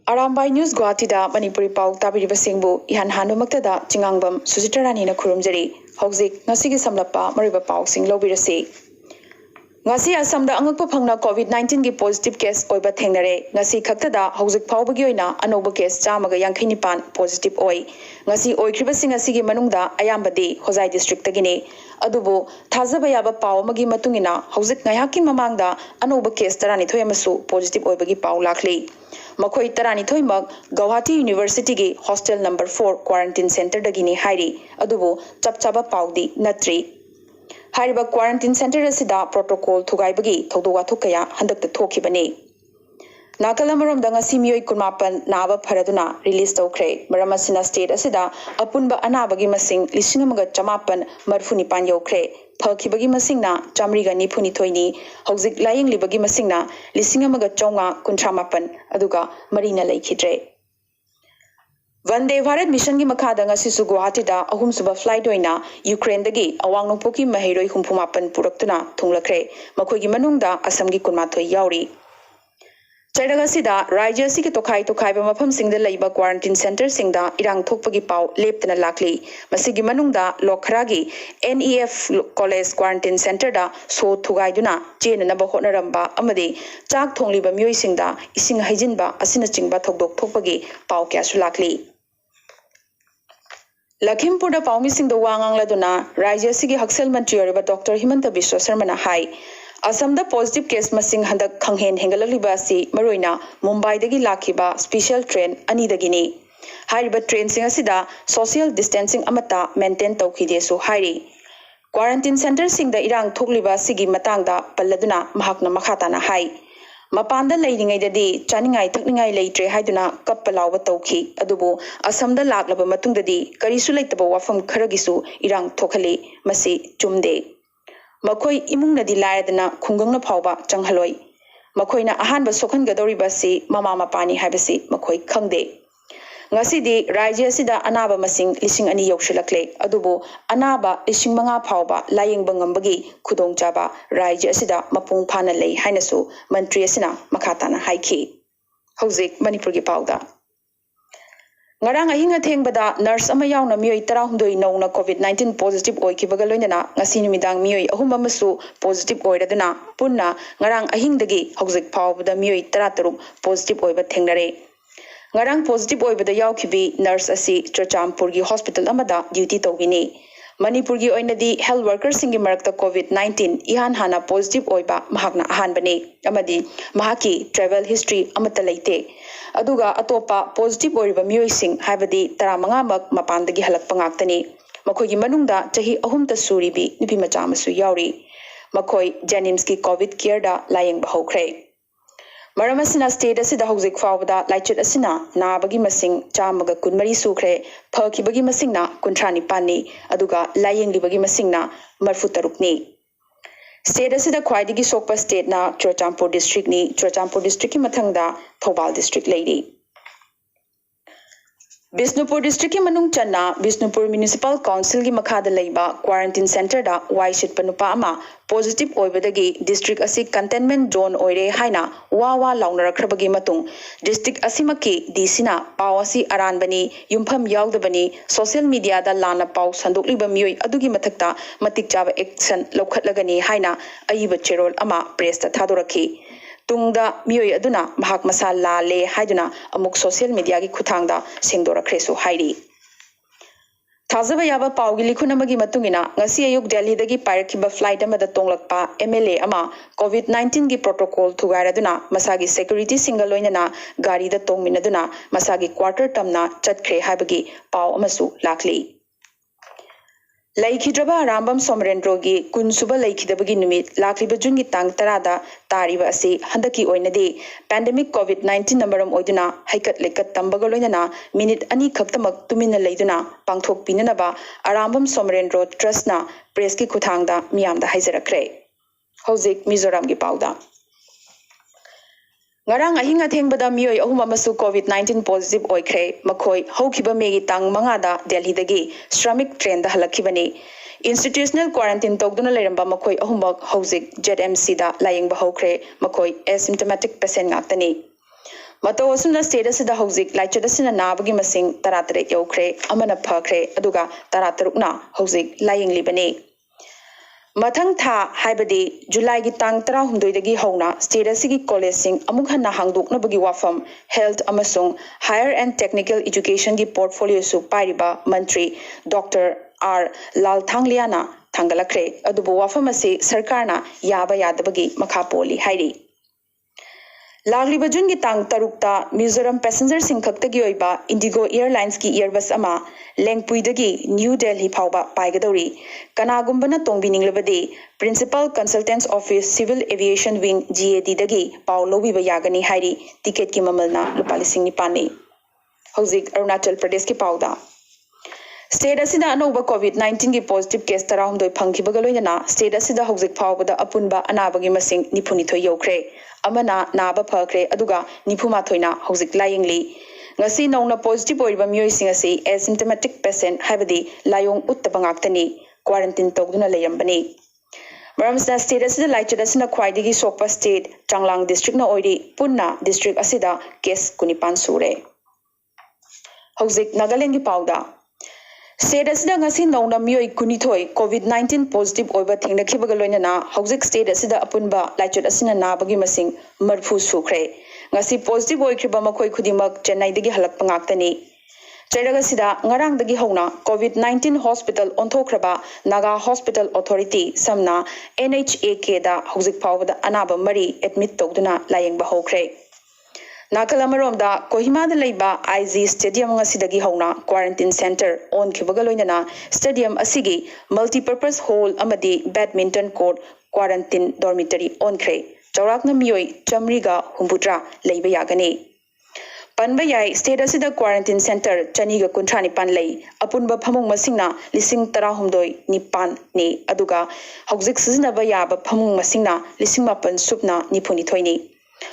Arambai News Guwahati da Manipuri Pao tabiriba singbu ihan hanumaktada chingangbam Sujitarani na khurumjari hauzik ngasigi samlappa mariba pao sing lobirasi ngasi asamda angakpa phangna COVID-19 gi positive case oiba thengnare ngasi khaktada hauzik phawbagi oina anoba case chamaga 59 positive oi ngasi oikriba sing asigi manungda ayambadi Hozai district tagini adubu thazaba yaba pao magi matungina hauzik ngayaki mamangda anoba case tarani thoyamasu positive oibagi pao lakli Makoi tarani thoimak Guwahati University gi hostel number 4 quarantine center dagini hairi adubu chapchaba paudi natri hariba quarantine center asida protocol thugaibagi thoduwa thukaya handakta thokibani Nakalamorom danga simiyoi kunmapan naba pharaduna release tawkhre maramasina state asida apunba anabagi masing lisingamaga chamapan marfunipan yokre phakibagi masingna chamriga nifuni thoini hauzik laying libagi masingna lisingamaga chonga kuntramapan aduga marina laikhidre Vande Bharat mission gi makhada ngasisu Guwahati da ahum suba flight oina Ukraine dagi awang nongpoki mahiroi humpumapan puraktuna thunglakre makhoi gi manungda Assam gi kunmathoi yauri Chaidagasida Rajya Siki Tokai Tokai Mafam Singh the Labor Quarantine Center Singda Irang Thokpagi Pau Leptana Lakli Masigi Manungda Lokharagi NEF College Quarantine Center da So Thugaiduna Jane Naba Honoramba Amadi Chak Thongliba Mui Singda Ising Hijinba Asina Chingba Thokdok Thokpagi Pau Kyasu Lakli Lakhimpur da Paumi Singh the Wangang Laduna Rajya Siki Haksel Mantri Dr. Himanta Biswa Sarmana Hai Assamda positive case masing handak khanghen hengalaliba si maroina Mumbai dagi lakhiba special train ani dagini hariba train sing asida social distancing amata maintain tawkhide su hairi quarantine center sing da irang thokliba sigi matangda palladuna mahakna makhata na hai mapanda leiringai dadi chaningai thakningai leitre haiduna kappalawba tawkhi adubu Assamda laklaba matungdadi karisu leitaba wafam kharagisu irang thokhali masi chumde Makoi imung na dilayadana khunggangna phawba changhaloi makoina ahanba sokhangadoriba si mama mapani haibasi makoi khangde ngasidi rajya sida anaba masing lising ani yokshilakle adubu anaba lising manga phawba layengba ngambagi khudongchaba rajya sida mapung phana lei hainasu mantri asina makhatana haiki hauzik Manipur Pao Ngarang ahinga thengbada nurse ama yauna miyoi 12 nauna COVID-19 positive oikibaga loinana ngasi numidang miyoi ahum amasu positive oiraduna punna ngarang ahingdagi hauzik phawbada miyoi 13 positive oiba thengnare ngarang positive oibada yaukhibi nurse asi Chachampur gi hospital amada duty tawbini Manipur gi oinadi health workers singi marakta COVID-19 ihan hana positive oiba mahakna ahanbani amadi mahaki travel history amata leite aduga atopa positive oiriba miyoi sing haibadi 15 mak mapandagi halakpa ngaktani makoi gi manungda chahi ahumta suribi nupi macha masu yauri makoi Janims ki covid care da layeng bahokre Maramasina state asida hauzik fawbada laichit asina nabagi masing chamaga kunmari sukre phakibagi masingna kuntrani pani aduga layeng libagi masingna marfutarukni State asida khwaidigi sokpa state na Chachampur district ni Chachampur district ki mathangda Thobal district lady Bisnupur district ki manung channa Bisnupur municipal council gi makhada leiba quarantine center da waishit panupa ama positive oibadagi district asi containment zone oire haina wawa launarakrabagi matung district asimaki disina pawasi aranbani yumpham yaudabani social media da lana paw sandokliba miyoi adugi mathakta matik chaba action lokhatlagani haina aiba cherol ama press ta thadorakhi Tungda miyoi aduna mahak masa lale haiduna amuk social media gi khuthangda sengdora khresu hairi Thazaba yaba pawgi likhunamagi matungina ngasi ayuk Delhi dagi parakhiba flight amada tonglakpa MLA ama COVID-19 gi protocol thugairaduna masagi security single loinana gari da tongminaduna masagi quarter tamna chatkre haibagi paw amasu lakli Laikhidraba Rambam Somrendrogi Kunsuba Laikhidabagi Numit Lakliba Jungi Tang Tarada Tariba Asi Handaki Oinadi Pandemic COVID-19 Nambaram Oiduna Haikat Lekat Tambagaloinana Minute Ani Kaktamak Tumina Laiduna Pangthok Pinanaba Arambam Somrendro Trustna Preski Kuthangda Miyamda Haizarakre Hauzik Mizoram gi Pauda Ngarang ahinga thengbada miyoi ahum amasu COVID-19 positive oikre makhoi hokhiba megi tang mangada Delhi dagi shramik train da halakhibani institutional quarantine togduna leramba makhoi ahumbak hauzik ZMC da layeng bahokre makhoi asymptomatic patient ngaktani Matau asumna state asida hauzik laichad asina nabagi masing taratarek yaukhre amana phakre aduga taratarukna hauzik laying libane. Mathang tha haibadi July gi tang 16 dagi hauna state asigi college sing amuk hanna hangdukna bagi wafam health amasung higher and technical education gi portfolio su pairiba mantri Dr. R. Lal Thangliana thangalakre adubu wafam ase sarkarna yaba yadabagi makhapoli hairi. Lagli June gi tang tarukta Mizoram passenger sing khaktagi oiba Indigo Airlines ki airbus ama Lengpui dagi New Delhi phauba paigadori kanagumbana tongbininglabadi Principal Consultants Office Civil Aviation Wing GAD dagi pau lobiba yagani hairi ticket ki mamalna lupa lising nipani. Hauzik Arunachal Pradesh ki pauda State asida anoba COVID-19 ki positive case tarahumdoi phangkibaga loinana state asida hauzik phawbada apunba anabagi masing niphunithoi yaukhre amana naba phakre aduga niphumathoina hauzik layingli ngasi nauna positive oiba mioi sing asi asymptomatic patient haibadi layong uttaba ngaktani quarantine togduna layambani maramsna state asida laichad asina khwaidigi sokpa state Changlang district na oiri punna district asida case kunipan sure hauzik Nagaland gi pauda State asida ngasi nauna mioi kunithoi COVID-19 positive oiba thingnakibaga loinana hauzik state asida apunba laichut asina nabagi masing marfu sukre ngasi positive oikriba makhoi khudimak Chennai dagi halakpa ngaktani Cheraga sida ngarang dagi hauna COVID-19 hospital onthokraba Naga Hospital Authority samna NHAK da hauzik phawbada anaba mari admit togduna layengba hokre Nakalamarom da Kohima da Laiba IG Stadium ngasidagi hauna quarantine center on kibagaloinana stadium asigi multi-purpose hall amadi badminton court quarantine dormitory on kre chaurakna mioi chamriga humbutra leiba yagani Panba yai state asida quarantine center chaniga kunthani pan lei apunba phamung masingna lising tarahumdoi nipan ni aduga hauzik sizinaba yaba phamung masingna lising mapan supna nipuni thoini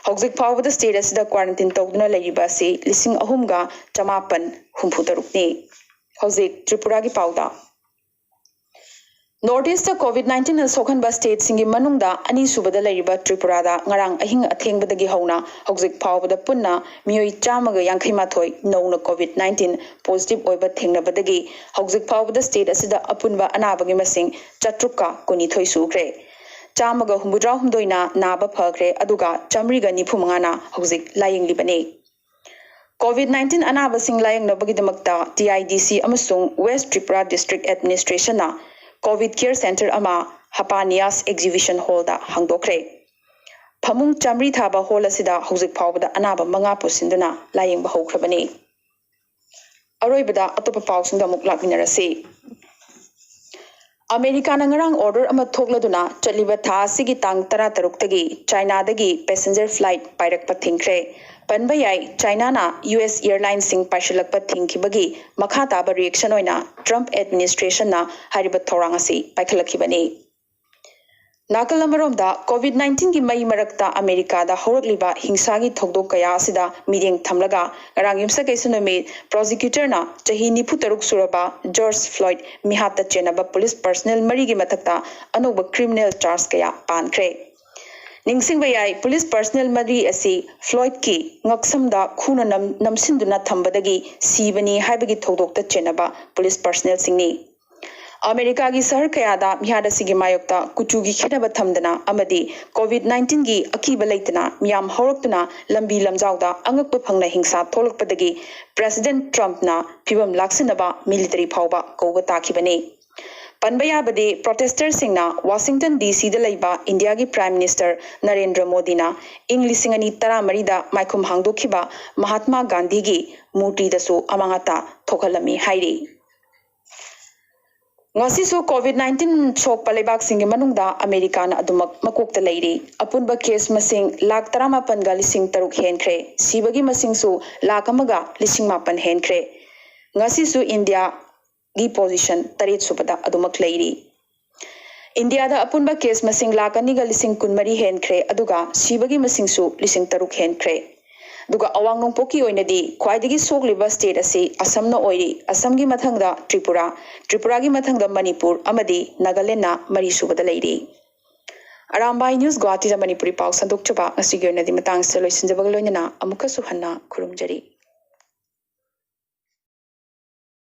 Hauzik phawbada state asida quarantine togduna laiba si lising ahumga chamapan humputarukni hauzik Tripura gi pauda Northeast COVID-19 na sokhanba state singi manungda ani subada laiba Tripura da ngarang ahing athengbadagi hauna hauzik phawbada punna mioi chamaga yankhaimathoi nauna COVID-19 positive oiba thengnabadagi hauzik phawbada state asida apunba anabagi masing chatrukka kunithoi sukre Chamaga humbudra humdoina naba phakre aduga chamriga nifumangana hauzik laying libane COVID-19 anaba sing laying nabagi damakta TIDC amasung West Tripura District Administration na COVID Care Center ama Hapanias Exhibition Hall da hangdokre phamung chamri thaba hall asida hauzik phawbada anaba manga pusinduna laying ba hokrabani aroibada atopa pausing da muk lakminarasi America nangarang order ama thokladuna chaliba tha sigi tang 13 tagi China dagi passenger flight pairakpa thingkre panba yai China na US Airlines sing paishilakpa thingkibagi makha taba reaction oina Trump administration na hariba thorang asi paikhalakibani Nakalamarom da COVID-19 ki mai marakta America da horakliba hingsagi thokdok kaya asida meeting thamlaga ngarang yumsa kaisunami prosecutor na chahi nipu taruk suraba George Floyd mihata chenaba police personnel mari gi mathakta anoba criminal charge kaya pankre ningsing bayai police personnel mari asi Floyd ki ngaksam da khuna namsinduna thambadagi sibani haibagi thokdok ta chenaba police personnel singni America gi sahar kayada mihada sigi mayokta kuchugi khidaba thamdana amadi COVID-19 gi akiba leitana miyam horoktuna lambi lamjawda angakpa phangna hingsa tholakpadagi President Trump na phibam laksinaba military phawba koba takhibani panbaya bade protesters singna Washington DC da laiba India gi Prime Minister Narendra Modi na English ngani 13 da maikhum hangdokhiba Mahatma Gandhi gi murti da so amangata thokhalami hairi Ngasi so COVID-19 chok palebak singi manungda America na adumak makokta leiri apunba case masing lakh 18 ga lising taruk henkre sibagi masing su lakh amaga lising mapan henkre ngasi su India gi position tarit subada adumak leiri India da apunba case masing lakh ani ga lising kunmari henkre aduga sibagi masing su lising taruk henkre duga awang nong poki oinadi khwaidagi sokliba state asi Assam na oiri Assam gi mathangda Tripura gi mathangda Manipur amadi Nagaland na mari subada leiri Arambai News Guwahati Manipuri Pao Sandok Chaba ngasi gi oinadi matang se loisinjabag loinana amuka su hanna khurumjari.